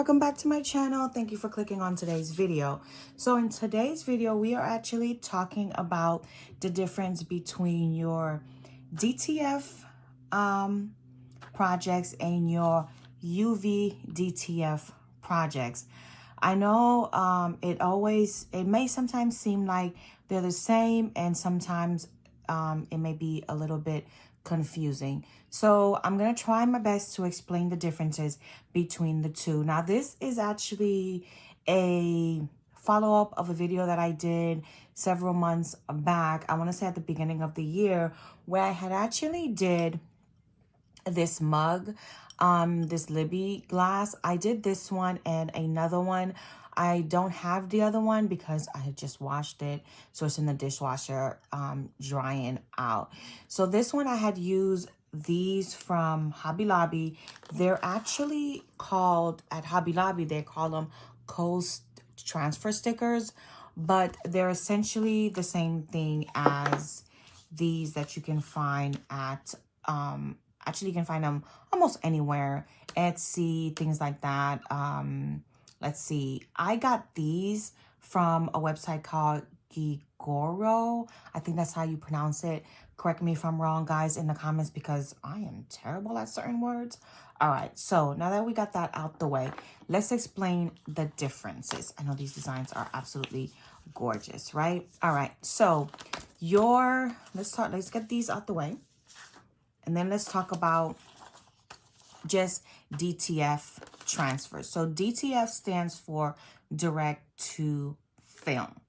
welcome back to my channel. Thank you for clicking on today's video. So in today's video, we are actually talking about the difference between your DTF projects and your UV DTF projects. I know it may sometimes seem like they're the same, and sometimes it may be a little bit confusing. So I'm going to try my best to explain the differences between the two. Now, this is actually a follow-up of a video that I did several months back. I want to say at the beginning of the year, where I had actually did this mug, this Libby glass. I did this one and another one. I don't have the other one because I had just washed it, so it's in the dishwasher drying out. So this one I had used these from Hobby Lobby. They're actually called, at Hobby Lobby, they call them Coast transfer stickers, but they're essentially the same thing as these that you can find at actually you can find them almost anywhere, Etsy, things like that. Let's see, I got these from a website called Gigoro. I think that's how you pronounce it. Correct me if I'm wrong, guys, in the comments, because I am terrible at certain words. All right, so now that we got that out the way, let's explain the differences. I know these designs are absolutely gorgeous, right? All right, so let's get these out the way. And then let's talk about just DTF transfers. So DTF stands for direct to film.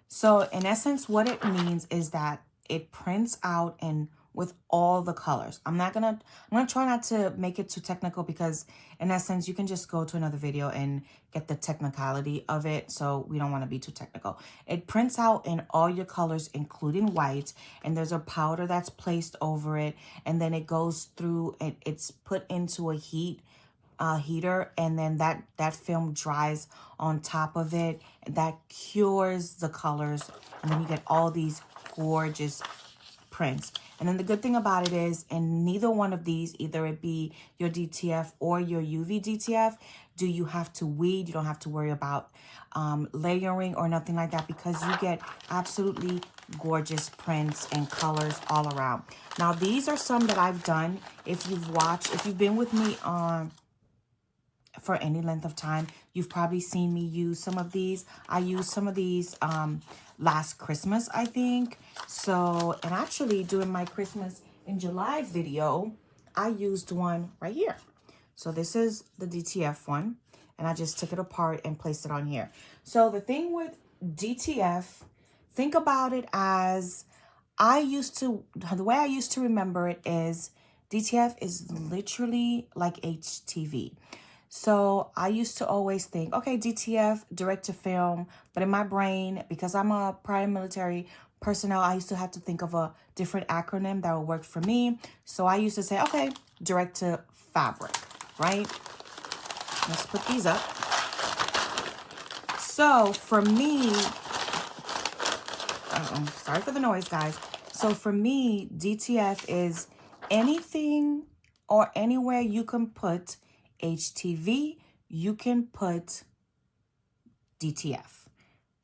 So in essence, what it means is that it prints out and with all the colors. I'm gonna try not to make it too technical, because in essence, you can just go to another video and get the technicality of it. So we don't want to be too technical. It prints out in all your colors, including white, and there's a powder that's placed over it, and then it goes through and it's put into a heater, and then that film dries on top of it. That cures the colors, and then you get all these gorgeous prints. And then the good thing about it is, in neither one of these, either it be your DTF or your UV DTF, do you have to weed. You don't have to worry about layering or nothing like that, because you get absolutely gorgeous prints and colors all around. Now, these are some that I've done. If you've been with me for any length of time, you've probably seen me use some of these. I used some of these last Christmas, I think. So, and actually doing my Christmas in July video, I used one right here. So this is the DTF one, and I just took it apart and placed it on here. So the thing with DTF, think about it as the way I used to remember it is DTF is literally like HTV. So I used to always think, okay, DTF, direct to film. But in my brain, because I'm a prior military personnel, I used to have to think of a different acronym that would work for me. So I used to say, okay, direct to fabric, right? Let's put these up. So for me, sorry for the noise, guys. So for me, DTF is anything or anywhere you can put HTV, you can put DTF.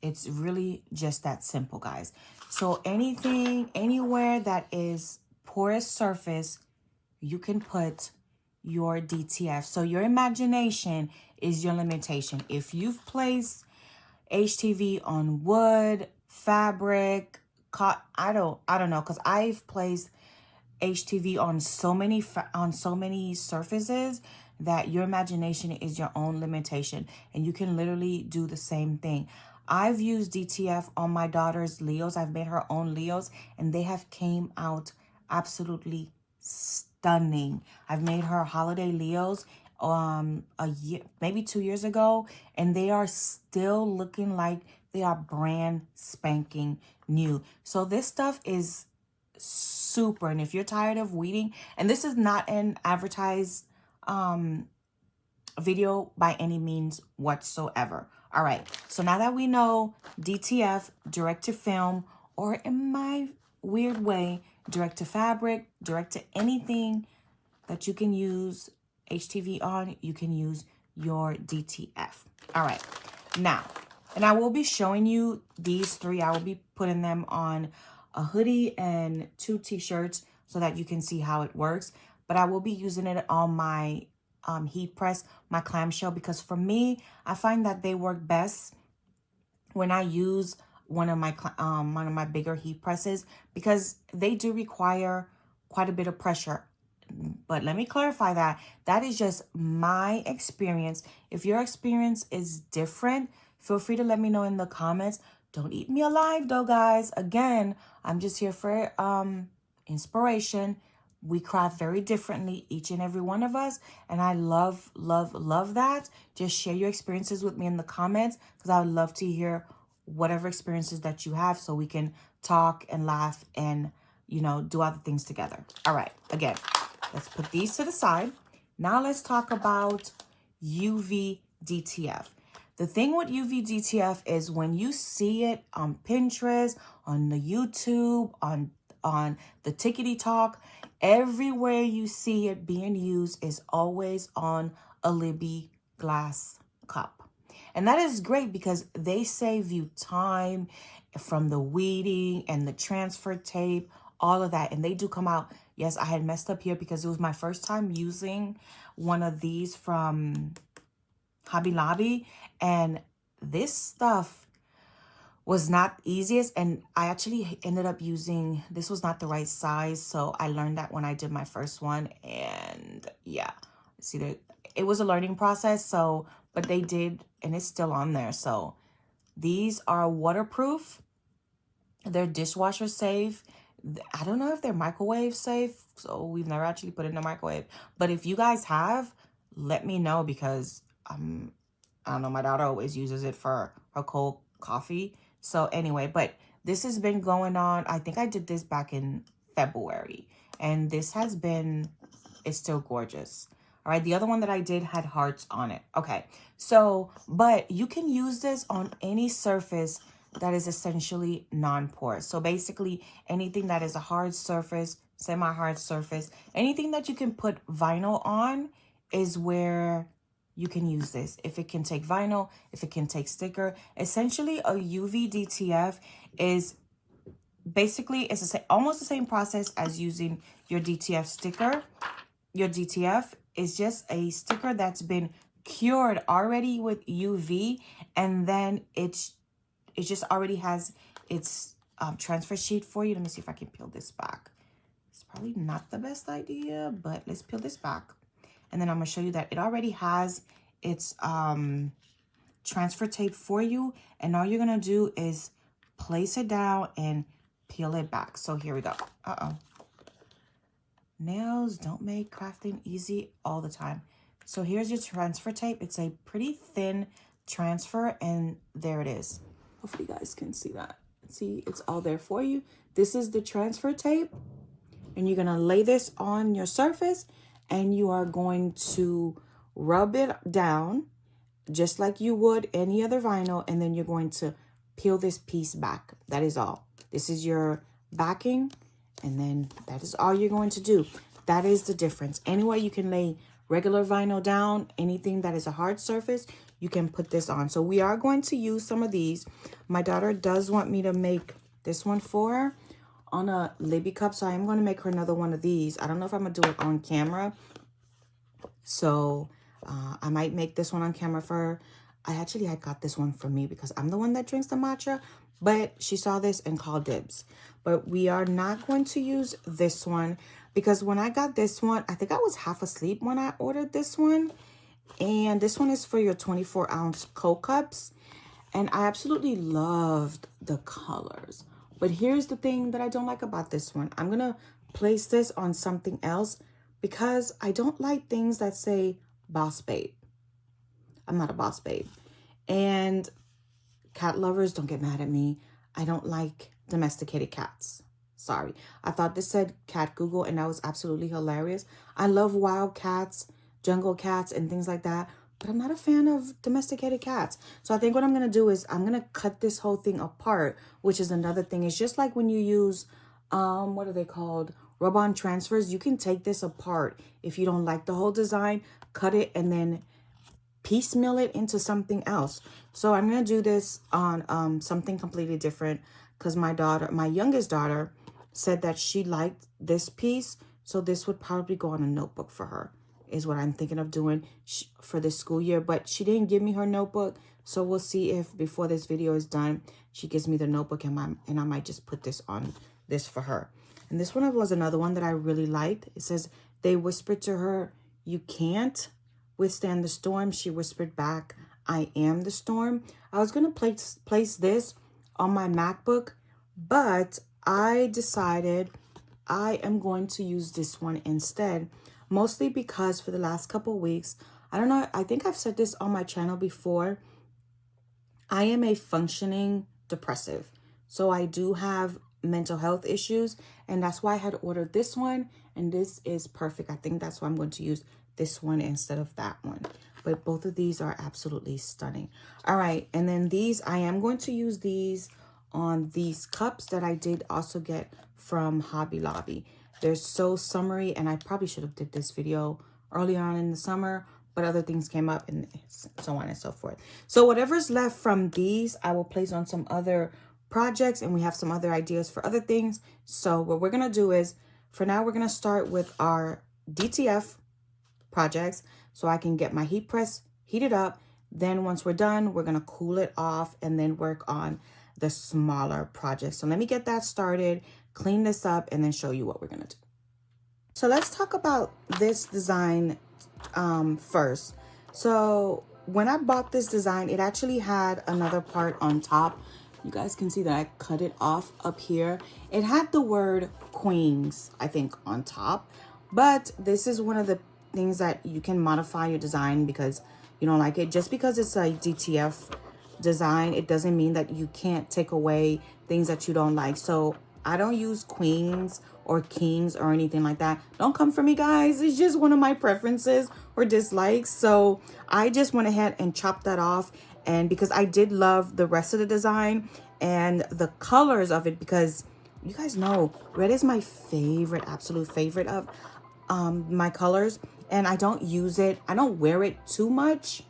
It's really just that simple, guys. So anything, anywhere that is porous surface, you can put your DTF. So your imagination is your limitation. If you've placed HTV on wood, fabric, I don't know, because I've placed HTV on so many surfaces that your imagination is your own limitation, and you can literally do the same thing. I've used DTF on my daughter's Leos. I've made her own Leos, and they have came out absolutely stunning. I've made her holiday Leos a year, maybe 2 years ago, and they are still looking like they are brand spanking new. So this stuff is super. And if you're tired of weeding, and this is not an advertised video by any means whatsoever. All right, so now that we know DTF, direct to film, or in my weird way, direct to fabric, direct to anything that you can use HTV on, you can use your DTF. All right, now, and I will be showing you these three. I will be putting them on a hoodie and 2 t-shirts so that you can see how it works. But I will be using it on my heat press, my clamshell, because for me, I find that they work best when I use one of my bigger heat presses, because they do require quite a bit of pressure. But let me clarify that is just my experience. If your experience is different, feel free to let me know in the comments. Don't eat me alive though, guys. Again, I'm just here for inspiration. We craft very differently, each and every one of us. And I love, love, love that. Just share your experiences with me in the comments, because I would love to hear whatever experiences that you have, so we can talk and laugh and, you know, do other things together. All right, again, let's put these to the side. Now let's talk about UV DTF. The thing with UV DTF is when you see it on Pinterest, on the YouTube, on the Tickety Talk, everywhere you see it being used is always on a Libby glass cup. And that is great because they save you time from the weeding and the transfer tape, all of that. And they do come out. Yes, I had messed up here because it was my first time using one of these from Hobby Lobby. And this stuff was not easiest. And I actually ended up using, this was not the right size. So I learned that when I did my first one. And yeah, see, it was a learning process. So, but they did, and it's still on there. So these are waterproof. They're dishwasher safe. I don't know if they're microwave safe. So we've never actually put it in the microwave. But if you guys have, let me know, because I don't know, my daughter always uses it for her cold coffee. So anyway, but this has been going on. I think I did this back in February. And this has been, it's still gorgeous. All right, the other one that I did had hearts on it. Okay, so, but you can use this on any surface that is essentially non-porous. So basically anything that is a hard surface, semi-hard surface, anything that you can put vinyl on is where you can use this. If it can take vinyl, if it can take sticker. Essentially a UV DTF is basically, it's almost the same process as using your DTF sticker. Your DTF is just a sticker that's been cured already with UV, and then it just already has its transfer sheet for you. Let me see if I can peel this back. It's probably not the best idea, but let's peel this back. And then I'm going to show you that it already has its transfer tape for you. And all you're going to do is place it down and peel it back. So here we go. Nails don't make crafting easy all the time. So here's your transfer tape. It's a pretty thin transfer, and there it is. Hopefully you guys can see that. See, it's all there for you. This is the transfer tape, and you're gonna lay this on your surface, and you are going to rub it down just like you would any other vinyl, and then you're going to peel this piece back. That is all. This is your backing. And then that is all you're going to do. That is the difference. Anyway, you can lay regular vinyl down. Anything that is a hard surface, you can put this on. So we are going to use some of these. My daughter does want me to make this one for her on a Libby cup. So I am going to make her another one of these. I don't know if I'm going to do it on camera. So I might make this one on camera for her. I got this one for me because I'm the one that drinks the matcha. But she saw this and called dibs. But we are not going to use this one because when I got this one, I think I was half asleep when I ordered this one. And this one is for your 24-ounce Coke cups. And I absolutely loved the colors. But here's the thing that I don't like about this one. I'm going to place this on something else because I don't like things that say Boss Babe. I'm not a Boss Babe. And cat lovers, don't get mad at me. I don't like domesticated cats. Sorry. I thought this said cat Google, and that was absolutely hilarious. I love wild cats, jungle cats, and things like that. But I'm not a fan of domesticated cats. So I think what I'm going to do is I'm going to cut this whole thing apart, which is another thing. It's just like when you use, what are they called? Rub-on transfers. You can take this apart. If you don't like the whole design, cut it and then piecemeal it into something else. So I'm going to do this on something completely different because my youngest daughter said that she liked this piece. So this would probably go on a notebook for her, is what I'm thinking of doing for this school year. But she didn't give me her notebook. So we'll see if before this video is done, she gives me the notebook and I might just put this on this for her. And this one was another one that I really liked. It says, they whispered to her, "You can't withstand the storm." She whispered back, "I am the storm." I was going to place this on my MacBook, but I decided I am going to use this one instead, mostly because for the last couple of weeks, I don't know, I think I've said this on my channel before, I am a functioning depressive. So I do have mental health issues, and that's why I had ordered this one, and this is perfect. I think that's why I'm going to use this one instead of that one. But both of these are absolutely stunning. All right, and then these, I am going to use these on these cups that I did also get from Hobby Lobby. They're so summery, and I probably should have did this video early on in the summer, but other things came up and so on and so forth. So whatever's left from these, I will place on some other projects, and we have some other ideas for other things. So what we're going to do is, for now, we're going to start with our DTF projects so I can get my heat press heated up. Then once we're done, we're going to cool it off and then work on the smaller projects. So let me get that started, clean this up, and then show you what we're going to do. So let's talk about this design first. So when I bought this design, it actually had another part on top. You guys can see that I cut it off up here. It had the word Queens, I think, on top, but this is one of the things that you can modify your design because you don't like it. Just because it's a DTF design, it doesn't mean that you can't take away things that you don't like. So I don't use Queens or Kings or anything like that. Don't come for me, guys. It's just one of my preferences or dislikes. So I just went ahead and chopped that off. And because I did love the rest of the design and the colors of it, because you guys know red is my favorite, absolute favorite of my colors. And I don't use it. I don't wear it too much,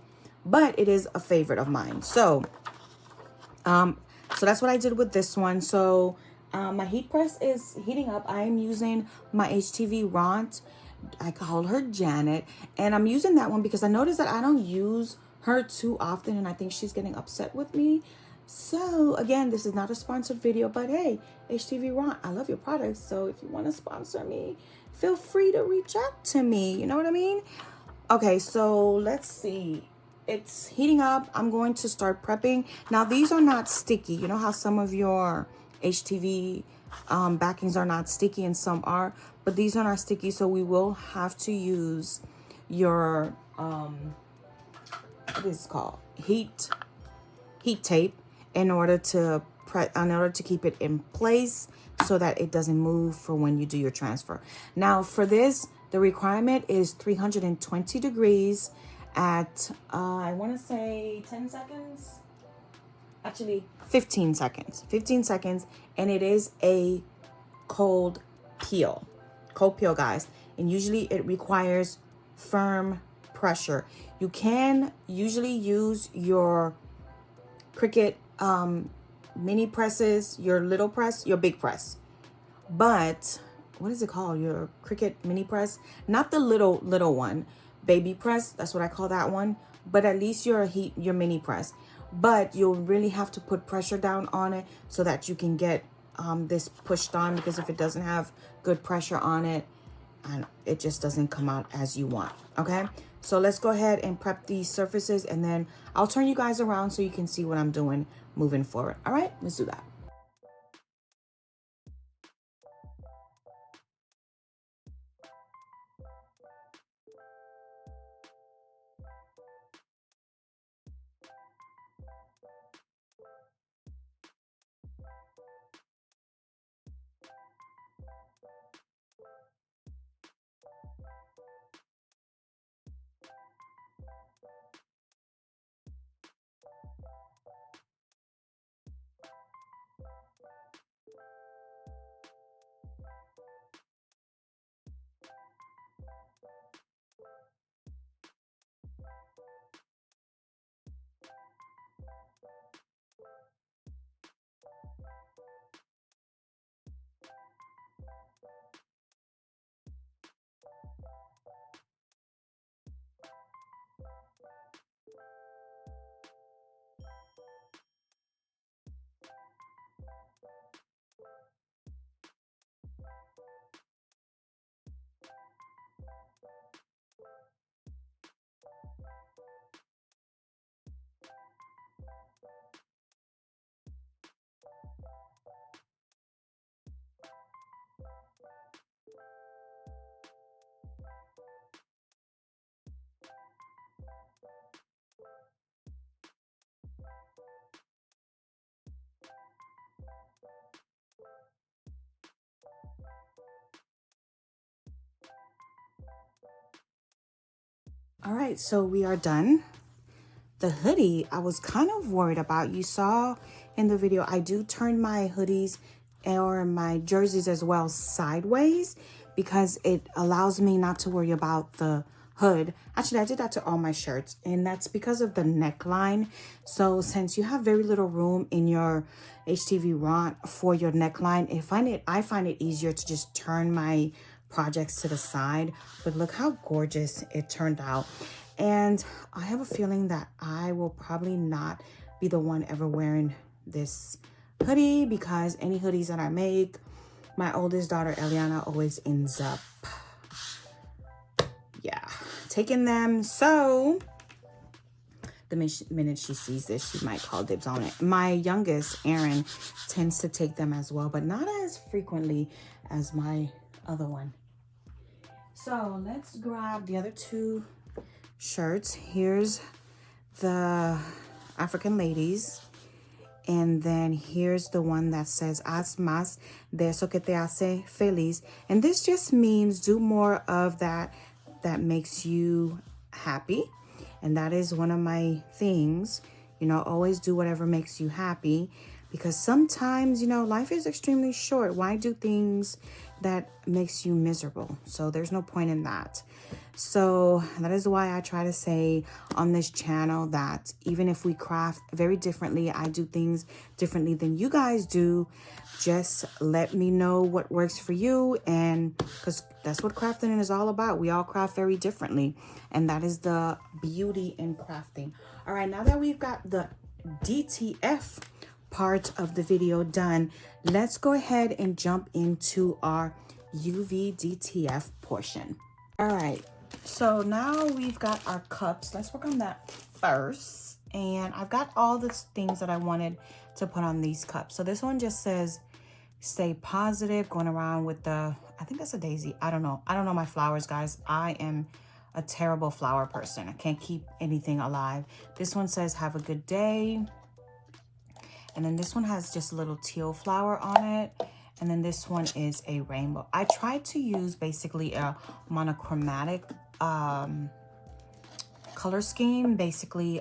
but it is a favorite of mine. So that's what I did with this one. So my heat press is heating up. I am using my HTV Ront. I call her Janet, and I'm using that one because I noticed that I don't use her too often, and I think she's getting upset with me. So again, this is not a sponsored video, but hey, HTV Ront, I love your products. So if you want to sponsor me, feel free to reach out to me. You know what I mean? Okay, so let's see. It's heating up. I'm going to start prepping. Now, these are not sticky. You know how some of your HTV backings are not sticky and some are, but these are not sticky. So we will have to use your, what is it called? Heat tape in order to keep it in place so that it doesn't move for when you do your transfer. Now, for this, the requirement is 320 degrees at, I want to say 10 seconds. Actually, 15 seconds. 15 seconds. And it is a cold peel. Cold peel, guys. And usually it requires firm pressure. You can usually use your Cricut mini presses, your little press, your big press. But what is it called? Your Cricut mini press, not the little one, baby press. That's what I call that one. But at least your mini press. But you'll really have to put pressure down on it so that you can get this pushed on, because if it doesn't have good pressure on it, and it just doesn't come out as you want. Okay, so let's go ahead and prep these surfaces, and then I'll turn you guys around so you can see what I'm doing moving forward. All right, let's do that. All right, so we are done. The hoodie, I was kind of worried about. You saw in the video, I do turn my hoodies or my jerseys as well sideways because it allows me not to worry about the hood. Actually, I did that to all my shirts, and that's because of the neckline. So since you have very little room in your HTV ront for your neckline, I find it easier to just turn my projects to the side. But look how gorgeous it turned out. And I have a feeling that I will probably not be the one ever wearing this hoodie because any hoodies that I make, my oldest daughter, Eliana, always ends up, taking them. So the minute she sees this, she might call dibs on it. My youngest, Aaron, tends to take them as well, but not as frequently as my other one. So let's grab the other two shirts. Here's the African ladies, and then here's the one that says haz más de eso que te hace feliz, and this just means do more of that makes you happy. And that is one of my things, you know, always do whatever makes you happy, because sometimes, you know, life is extremely short. Why do things that makes you miserable? So there's no point in that. So that is why I try to say on this channel that even if we craft very differently, I do things differently than you guys do. Just let me know what works for you, and because that's what crafting is all about. We all craft very differently, and that is the beauty in crafting. All right, now that we've got the DTF part of the video done, let's go ahead and jump into our UV DTF portion. All right, so now we've got our cups. Let's work on that first. And I've got all the things that I wanted to put on these cups. So this one just says stay positive, going around with the, I think that's a daisy. I don't know my flowers, guys. I am a terrible flower person. I can't keep anything alive. This one says have a good day. And then this one has just a little teal flower on it. And then this one is a rainbow. I tried to use basically a monochromatic color scheme. Basically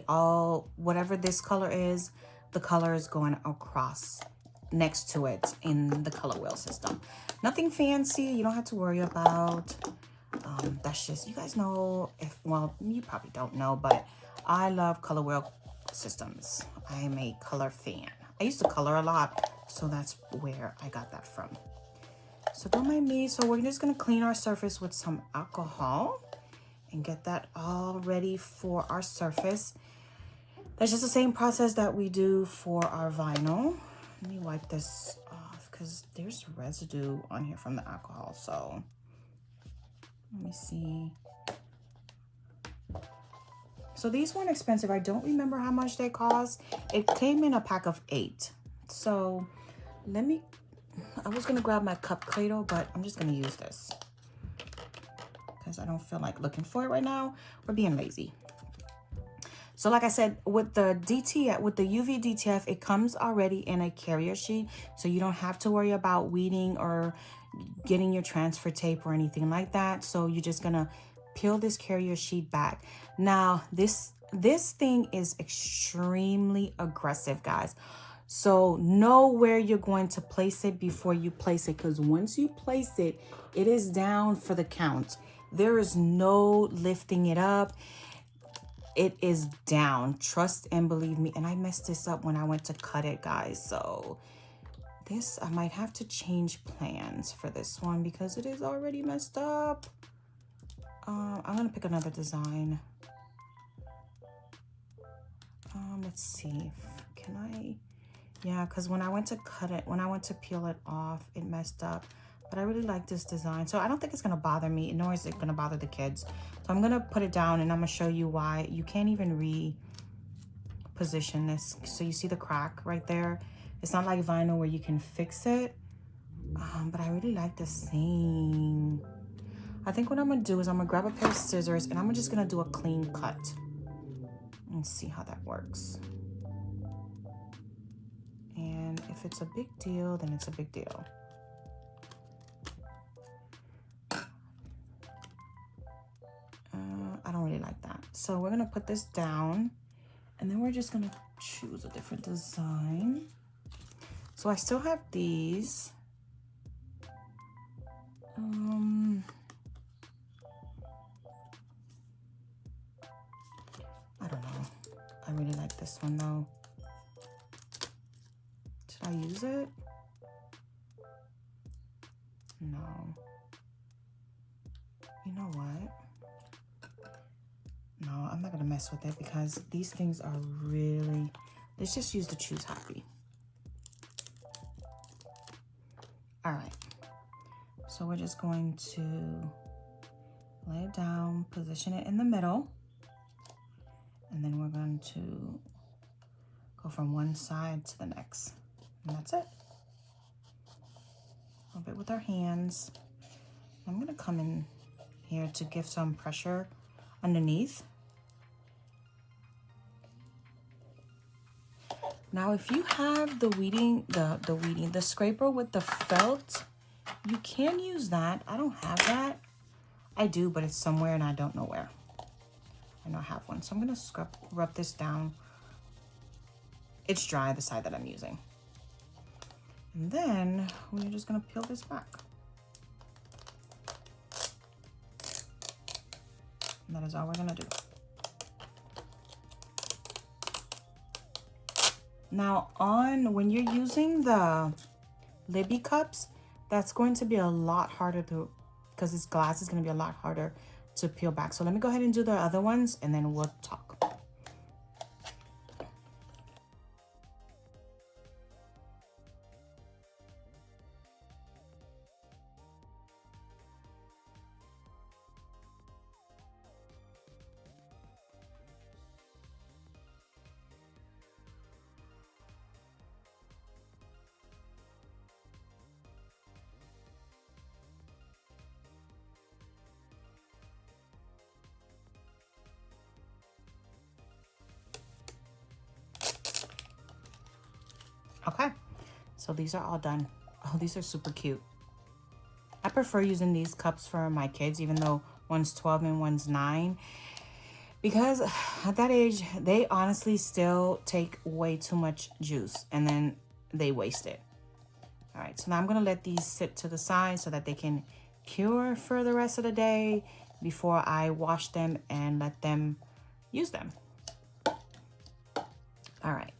whatever this color is, the color is going across next to it in the color wheel system. Nothing fancy, you don't have to worry about. That's just, you guys know, well, you probably don't know, but I love color wheel systems. I am a color fan. I used to color a lot, so that's where I got that from. So don't mind me. So we're just gonna clean our surface with some alcohol and get that all ready for our surface. That's just the same process that we do for our vinyl. Let me wipe this off because there's residue on here from the alcohol. So let me see. So these weren't expensive. I don't remember how much they cost. It came in a pack of 8. So I was gonna grab my cup cradle, but I'm just gonna use this because I don't feel like looking for it right now. We're being lazy. So like I said, with the UV DTF, it comes already in a carrier sheet, so you don't have to worry about weeding or getting your transfer tape or anything like that. So you're just gonna peel this carrier sheet back. Now, this thing is extremely aggressive, guys. So know where you're going to place it before you place it, because once you place it, it is down for the count. There is no lifting it up. It is down, trust and believe me. And I messed this up when I went to cut it, guys. So this, I might have to change plans for this one because it is already messed up. I'm gonna pick another design. Let's see, can I? Yeah, because when I went to cut it, when I went to peel it off, it messed up. But I really like this design, so I don't think it's gonna bother me, nor is it gonna bother the kids. So I'm gonna put it down and I'm gonna show you why you can't even reposition this. So you see the crack right there? It's not like vinyl where you can fix it. But I really like this thing. I think what I'm gonna do is I'm gonna grab a pair of scissors and I'm just gonna do a clean cut and see how that works. And if it's a big deal, then it's a big deal. I don't really like that. So we're gonna put this down, and then we're just gonna choose a different design. So I still have these. I don't know. I really like this one though. Should I use it? No. You know what? No, I'm not gonna mess with it because these things are really, let's just use the Choose Happy. All right. So we're just going to lay it down, position it in the middle, and then we're going to go from one side to the next. And that's it. A little bit with our hands. I'm gonna come in here to give some pressure underneath. Now, if you have the the scraper with the felt, you can use that. I don't have that. I do, but it's somewhere and I don't know where. I know I have one. So I'm gonna rub this down. It's dry, the side that I'm using. And then we're just gonna peel this back. And that is all we're gonna do. Now when you're using the Libby cups, that's going to be a lot harder because this glass is gonna be a lot harder to peel back. So let me go ahead and do the other ones and then we'll talk. Okay, so these are all done. Oh, these are super cute. I prefer using these cups for my kids, even though one's 12 and one's 9. Because at that age, they honestly still take way too much juice and then they waste it. All right, so now I'm gonna let these sit to the side so that they can cure for the rest of the day before I wash them and let them use them. All right.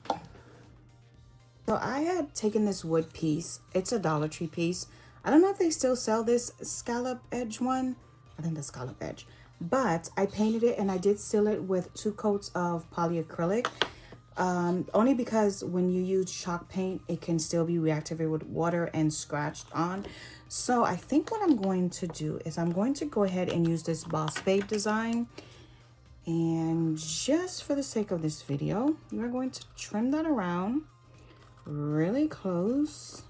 So I had taken this wood piece. It's a Dollar Tree piece. I don't know if they still sell this scallop edge one. I think the scallop edge. But I painted it and I did seal it with 2 coats of polyacrylic. Only because when you use chalk paint, it can still be reactivated with water and scratched on. So I think what I'm going to do is I'm going to go ahead and use this Boss Babe design. And just for the sake of this video, we're going to trim that around really close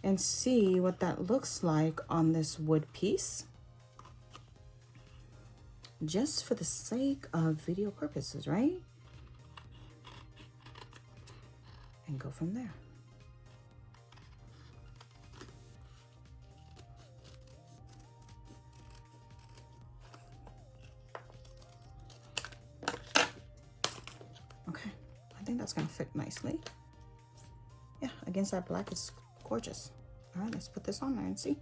and see what that looks like on this wood piece, just for the sake of video purposes, right? And go from there. Okay, I think that's gonna fit nicely. Yeah, against that black, it's gorgeous. All right, let's put this on there and see.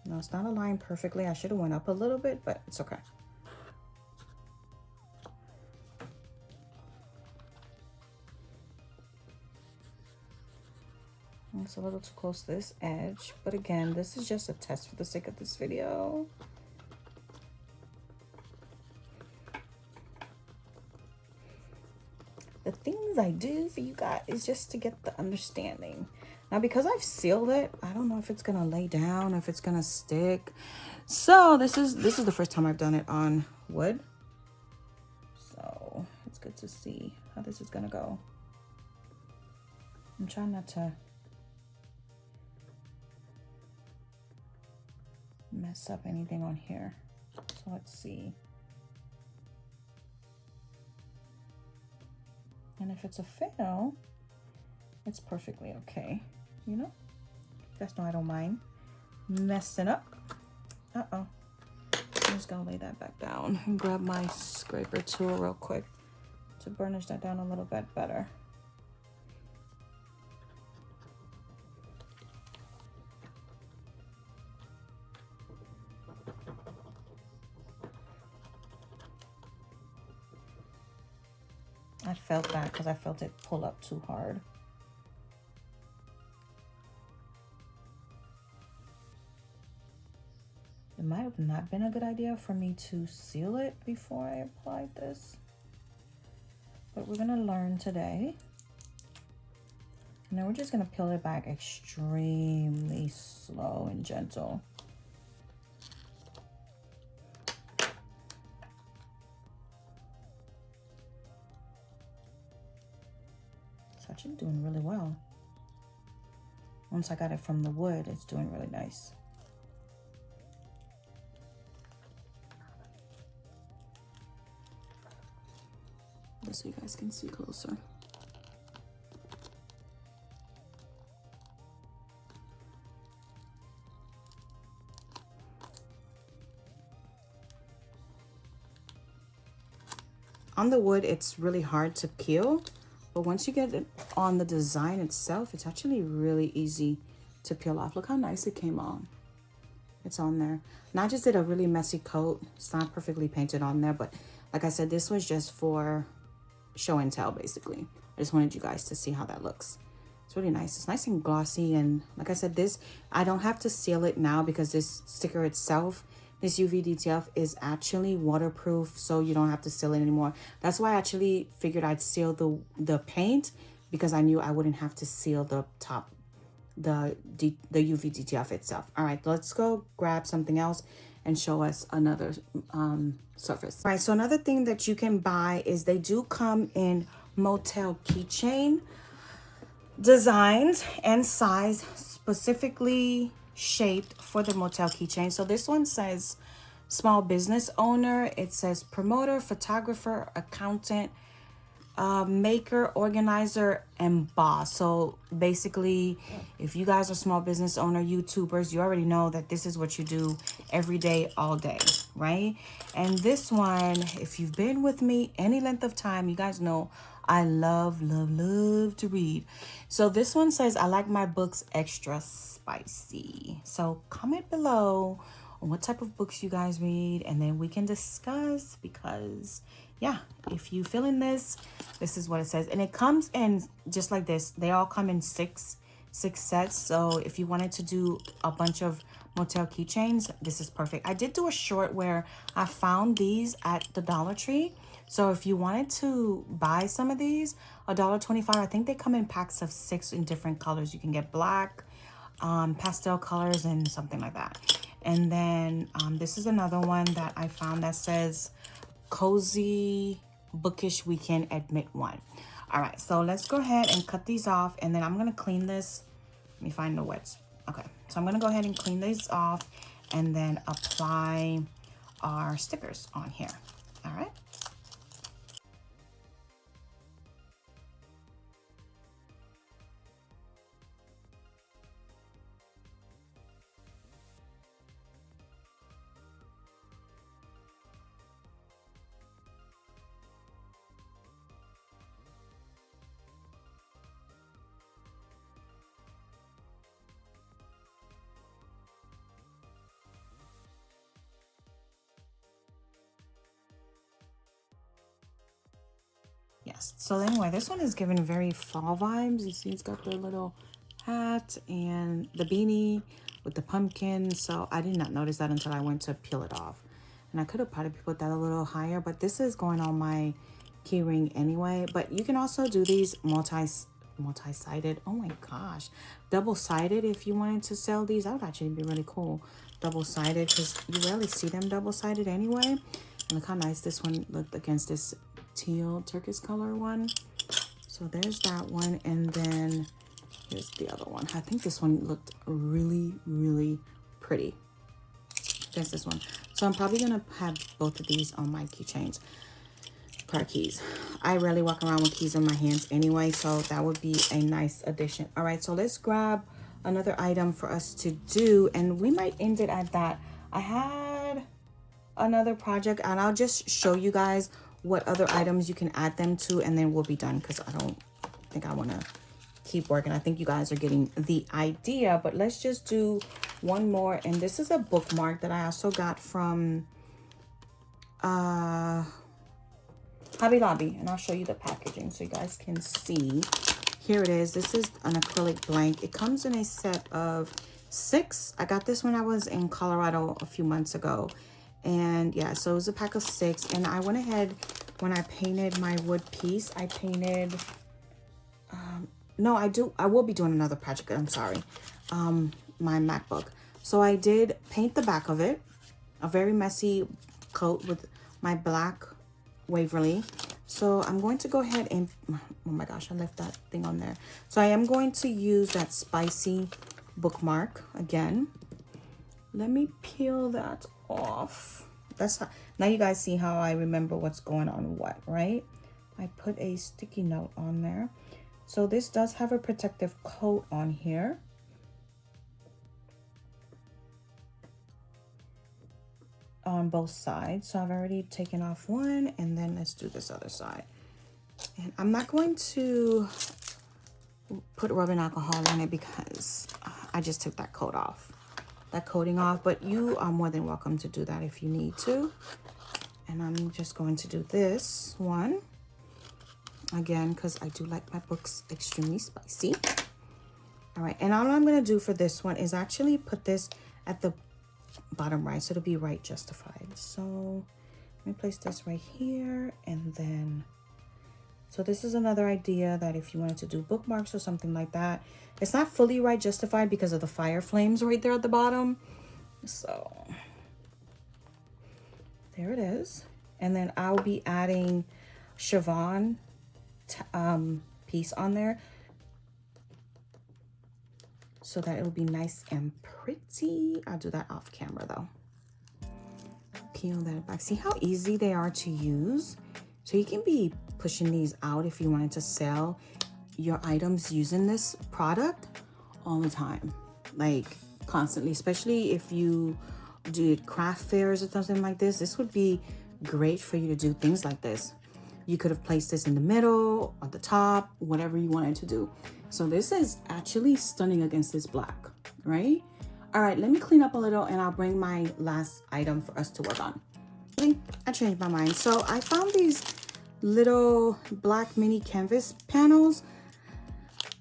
No, it's not aligned perfectly. I should have went up a little bit, but it's okay. It's a little too close to this edge, but again, this is just a test for the sake of this video. The things I do for you guys is just to get the understanding. Now, because I've sealed it, I don't know if it's gonna lay down, if it's gonna stick. So this is the first time I've done it on wood. So it's good to see how this is gonna go. I'm trying not to mess up anything on here. So let's see. And if it's a fail, it's perfectly okay. you know? That's no, I don't mind messing up. Uh-oh. I'm just gonna lay that back down and grab my scraper tool real quick to burnish that down a little bit better. I felt that because I felt it pull up too hard. It might have not been a good idea for me to seal it before I applied this, but we're gonna learn today. And then we're just gonna peel it back extremely slow and gentle. It's actually doing really well. Once I got it from the wood, it's doing really nice. Just so you guys can see closer. On the wood, it's really hard to peel, but once you get it on the design itself, it's actually really easy to peel off. Look how nice it came on. It's on there. And I just did a really messy coat. It's not perfectly painted on there, but like I said, this was just for show and tell, basically. I just wanted you guys to see how that looks. It's really nice. It's nice and glossy, and like I said, this, I don't have to seal it now because this sticker itself, this UV Dtf, is actually waterproof, so you don't have to seal it anymore. That's why I actually figured I'd seal the paint, because I knew I wouldn't have to seal the top, the UV Dtf itself. All right, let's go grab something else and show us another surface. All right, so another thing that you can buy is they do come in motel keychain designs and size, specifically shaped for the motel keychain. So this one says small business owner. It says promoter, photographer, accountant, maker, organizer, and boss. So basically, if you guys are small business owner, YouTubers, you already know that this is what you do every day, all day, right? And this one, if you've been with me any length of time, you guys know I love to read. So this one says, I like my books extra spicy. So comment below on what type of books you guys read, and then we can discuss, because yeah, if you feeling this is what it says. And it comes in just like this. They all come in six sets. So if you wanted to do a bunch of motel keychains, this is perfect. I did do a short where I found these at the Dollar Tree. So if you wanted to buy some of these, $1.25. I think they come in packs of 6 in different colors. You can get black, pastel colors, and something like that. And then this is another one that I found that says cozy bookish weekend admit one. All right, so let's go ahead and cut these off, and then I'm gonna clean this. Let me find the wets. Okay, so I'm gonna go ahead and clean these off and then apply our stickers on here. All right. Yes, so anyway, this one is giving very fall vibes. You see it's got the little hat and the beanie with the pumpkin. So I did not notice that until I went to peel it off. And I could have probably put that a little higher, but this is going on my key ring anyway. But you can also do these multi-sided. Oh my gosh, double-sided. If you wanted to sell these, that would actually be really cool. Double-sided, because you rarely see them double-sided anyway. And look how nice this one looked against this teal turquoise color one. So there's that one, and then here's the other one. I think this one looked really pretty. That's this one. So I'm probably gonna have both of these on my keychains. Car keys. I rarely walk around with keys in my hands anyway, so that would be a nice addition. All right, so let's grab another item for us to do, and we might end it at that. I had another project, and I'll just show you guys what other items you can add them to, and then we'll be done, because I don't think I want to keep working. I think you guys are getting the idea, but let's just do one more. And this is a bookmark that I also got from Hobby Lobby, and I'll show you the packaging so you guys can see. Here it is. This is an acrylic blank. It comes in a set of 6. I got this when I was in Colorado a few months ago, and yeah, so it was a pack of 6. And I went ahead, when I painted my wood piece, I painted no, I will be doing another project, I'm sorry, my MacBook. So I did paint the back of it, a very messy coat with my black Waverly. So I'm going to go ahead and, oh my gosh, I left that thing on there. So I am going to use that spicy bookmark again. Let me peel that off. That's how, now you guys see how I remember what's going on what, right? I put a sticky note on there. So this does have a protective coat on here. On both sides. So I've already taken off one, and then let's do this other side. And I'm not going to put rubbing alcohol on it because I just took that coat off, that coating off, but you are more than welcome to do that if you need to. And I'm just going to do this one again because I do like my books extremely spicy. All right, and all I'm going to do for this one is actually put this at the bottom right, so it'll be right justified. So let me place this right here, and then so this is another idea that if you wanted to do bookmarks or something like that, it's not fully right justified because of the fire flames right there at the bottom. So there it is. And then I'll be adding Siobhan piece on there so that it'll be nice and pretty. I'll do that off camera though. Peel that back. See how easy they are to use? So you can be pushing these out if you wanted to sell your items using this product all the time, like constantly, especially if you do craft fairs or something like this. This would be great for you to do things like this. You could have placed this in the middle, at the top, whatever you wanted to do. So this is actually stunning against this black, right? All right, let me clean up a little and I'll bring my last item for us to work on. I changed my mind. So I found these little black mini canvas panels.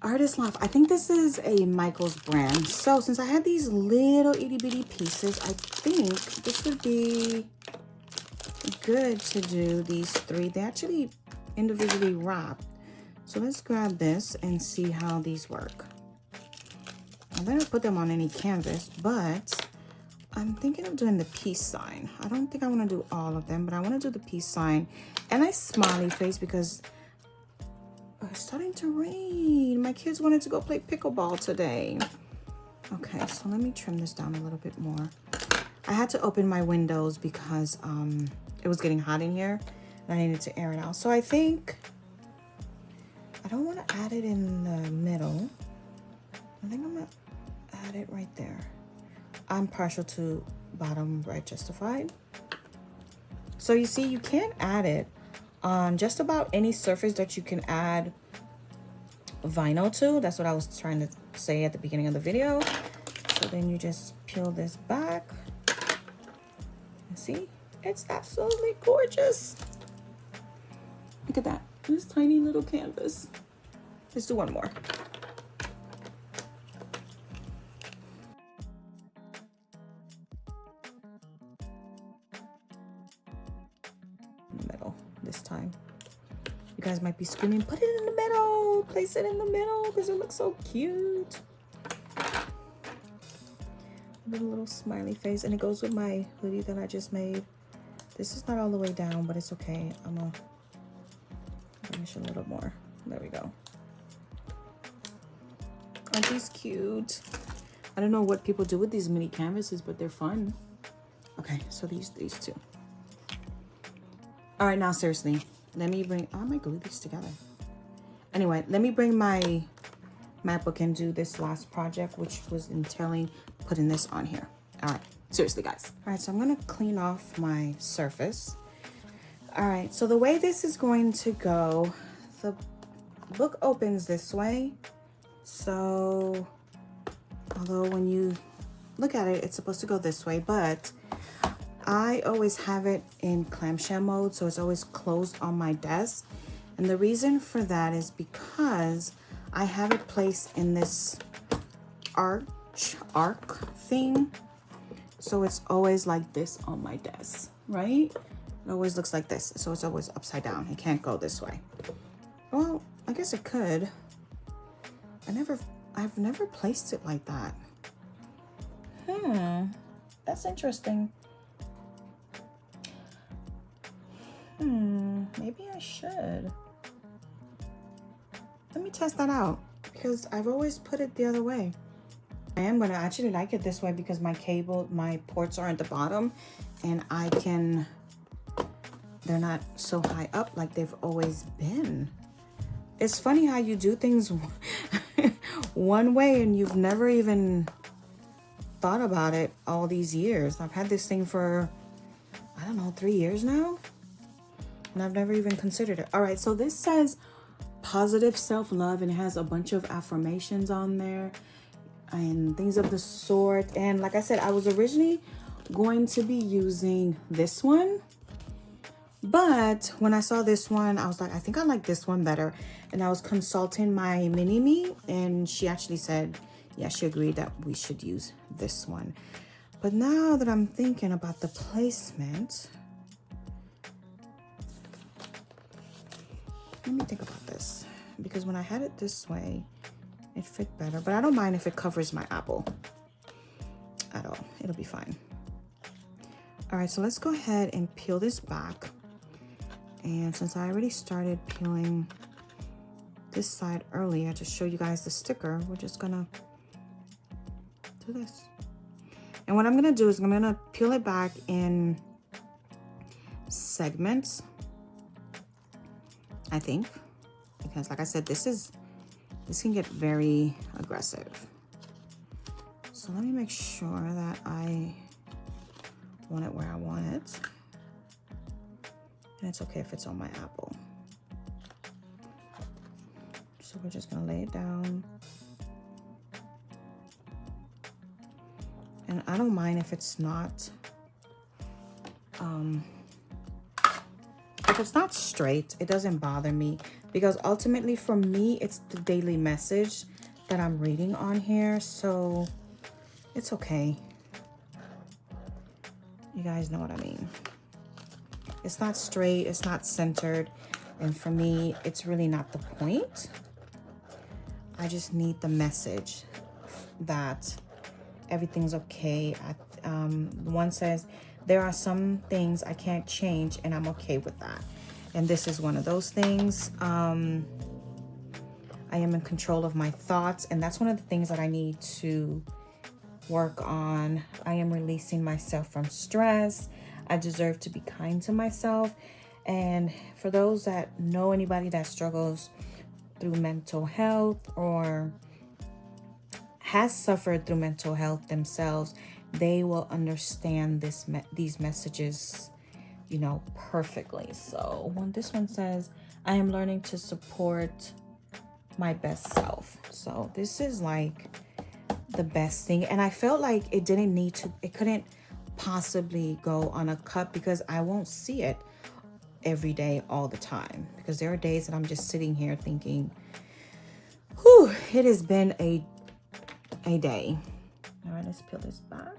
Artist Love. I think this is a Michael's brand. So since I had these little itty bitty pieces, I think this would be good to do these 3. They actually individually wrapped. So let's grab this and see how these work. I'm gonna put them on any canvas, but I'm thinking of doing the peace sign. I don't think I want to do all of them, but I want to do the peace sign and a smiley face because it's starting to rain. My kids wanted to go play pickleball today. Okay, so let me trim this down a little bit more. I had to open my windows because it was getting hot in here and I needed to air it out. So I think I don't want to add it in the middle. I think I'm gonna add it right there. I'm partial to bottom right justified. So you see, you can add it on just about any surface that you can add vinyl to. That's what I was trying to say at the beginning of the video. So then you just peel this back. And see, it's absolutely gorgeous. Look at that, this tiny little canvas. Let's do one more. Middle this time. You guys might be screaming, put it in the middle, place it in the middle because it looks so cute. With a little smiley face, and it goes with my hoodie that I just made. This is not all the way down, but it's okay. I'm gonna finish a little more. There we go. Aren't these cute? I don't know what people do with these mini canvases, but they're fun. Okay, so these 2. All right, now seriously, let me bring, I might glue these together. Anyway, let me bring my MacBook and do this last project, which was entailing putting this on here. All right, seriously, guys. All right, so I'm gonna clean off my surface. All right, so the way this is going to go, the book opens this way. So, although when you look at it, it's supposed to go this way, but I always have it in clamshell mode, so it's always closed on my desk. And the reason for that is because I have it placed in this arc thing. So it's always like this on my desk, right? It always looks like this. So it's always upside down. It can't go this way. Well, I guess it could. I've never placed it like that. That's interesting. Maybe I should. Let me test that out because I've always put it the other way. I am gonna actually like it this way because my ports are at the bottom and they're not so high up like they've always been. It's funny how you do things one way and you've never even thought about it all these years. I've had this thing for, I don't know, 3 years now. And I've never even considered it. All right, so this says positive self-love and it has a bunch of affirmations on there and things of the sort. And like I said, I was originally going to be using this one, but when I saw this one, I was like, I think I like this one better. And I was consulting my mini-me and she actually said, yeah, she agreed that we should use this one. But now that I'm thinking about the placement, let me think about this, because when I had it this way, it fit better, but I don't mind if it covers my apple at all. It'll be fine. All right, so let's go ahead and peel this back. And since I already started peeling this side earlier to show you guys the sticker, we're just gonna do this. And what I'm gonna do is I'm gonna peel it back in segments, I think, because like I said, this can get very aggressive. So let me make sure that I want it where I want it. And it's okay if it's on my apple. So we're just gonna lay it down. And I don't mind if it's not, if it's not straight, it doesn't bother me, because ultimately for me, it's the daily message that I'm reading on here. So it's okay. You guys know what I mean. It's not straight, it's not centered. And for me, it's really not the point. I just need the message that everything's okay. One says, there are some things I can't change and I'm okay with that. And this is one of those things. I am in control of my thoughts, and that's one of the things that I need to work on. I am releasing myself from stress. I deserve to be kind to myself. And for those that know anybody that struggles through mental health or has suffered through mental health themselves, they will understand these messages, you know, perfectly. So when this one says, I am learning to support my best self. So this is like the best thing. And I felt like it couldn't possibly go on a cup because I won't see it every day all the time, because there are days that I'm just sitting here thinking, whew, it has been a day. All right, let's peel this back.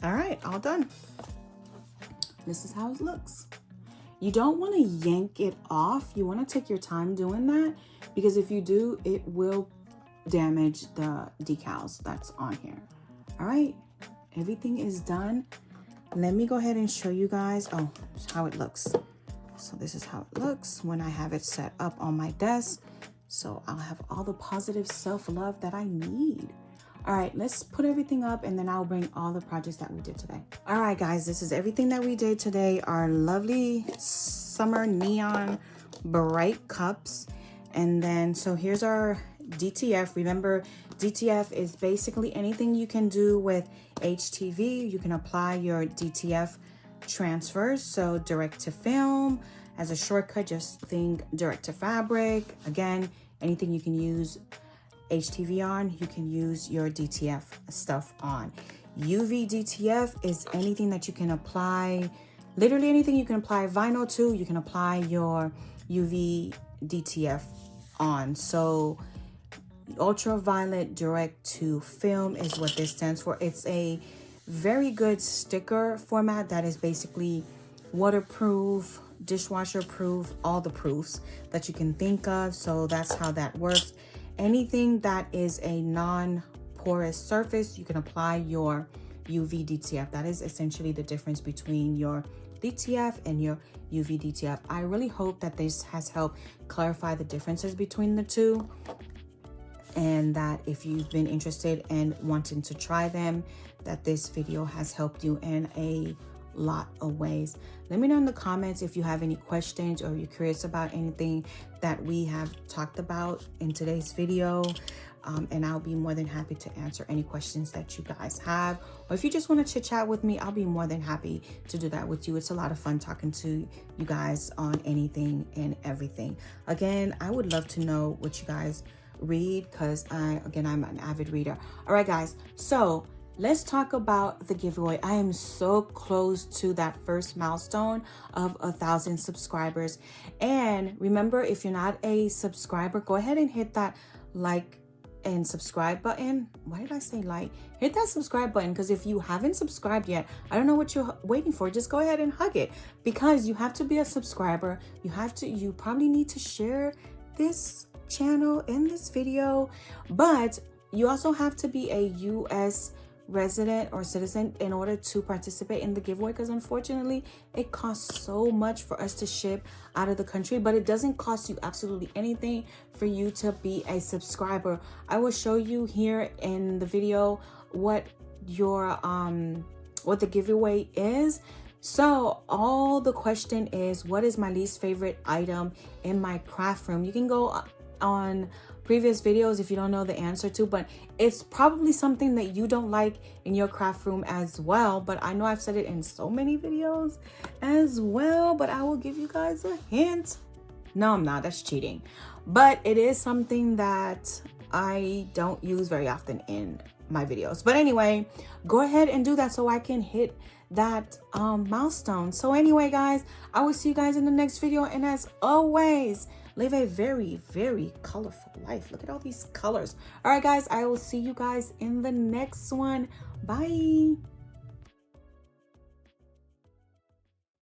All right, all done. This is how it looks. You don't want to yank it off. You want to take your time doing that, because if you do, it will damage the decals that's on here. All right, everything is done. let me go ahead and show you guys how it looks. So this is how it looks when I have it set up on my desk. So I'll have all the positive self-love that I need. All right, let's put everything up and then I'll bring all the projects that we did today. All right, guys, this is everything that we did today. Our lovely summer neon bright cups. And then, so here's our DTF. Remember, DTF is basically anything you can do with HTV. You can apply your DTF transfers. So direct to film. As a shortcut, just think direct to fabric. Again, anything you can use HTV on, you can use your DTF stuff on. UV DTF is anything that you can apply, literally anything you can apply vinyl to, you can apply your UV DTF on. So ultraviolet direct to film is what this stands for. It's a very good sticker format that is basically waterproof, dishwasher proof, all the proofs that you can think of. So that's how that works. Anything that is a non-porous surface, you can apply your UV DTF. That is essentially the difference between your DTF and your UV DTF. I really hope that this has helped clarify the differences between the two, and that if you've been interested in wanting to try them, that this video has helped you in a lot of ways. Let me know in the comments if you have any questions or you're curious about anything that we have talked about in today's video, and I'll be more than happy to answer any questions that you guys have. Or if you just want to chit chat with me, I'll be more than happy to do that with you. It's a lot of fun talking to you guys on anything and everything. Again, I would love to know what you guys read, because I'm an avid reader. All right, guys, so let's talk about the giveaway. I am so close to that first milestone of 1,000 subscribers. And remember, if you're not a subscriber, go ahead and hit that like and subscribe button. Why did I say like? Hit that subscribe button, because if you haven't subscribed yet, I don't know what you're waiting for. Just go ahead and hug it, because you have to be a subscriber. You probably need to share this channel in this video, but you also have to be a US resident or citizen in order to participate in the giveaway, because unfortunately it costs so much for us to ship out of the country, but it doesn't cost you absolutely anything for you to be a subscriber. I will show you here in the video what your what the giveaway is. So all the question is, what is my least favorite item in my craft room? You can go on previous videos if you don't know the answer to, but it's probably something that you don't like in your craft room as well. But I know I've said it in so many videos as well, but I will give you guys a hint. No, I'm not. That's cheating. But it is something that I don't use very often in my videos. But anyway, go ahead and do that so I can hit that milestone. So anyway, guys, I will see you guys in the next video. And as always, live a very, very colorful life. Look at all these colors. All right, guys, I will see you guys in the next one. Bye.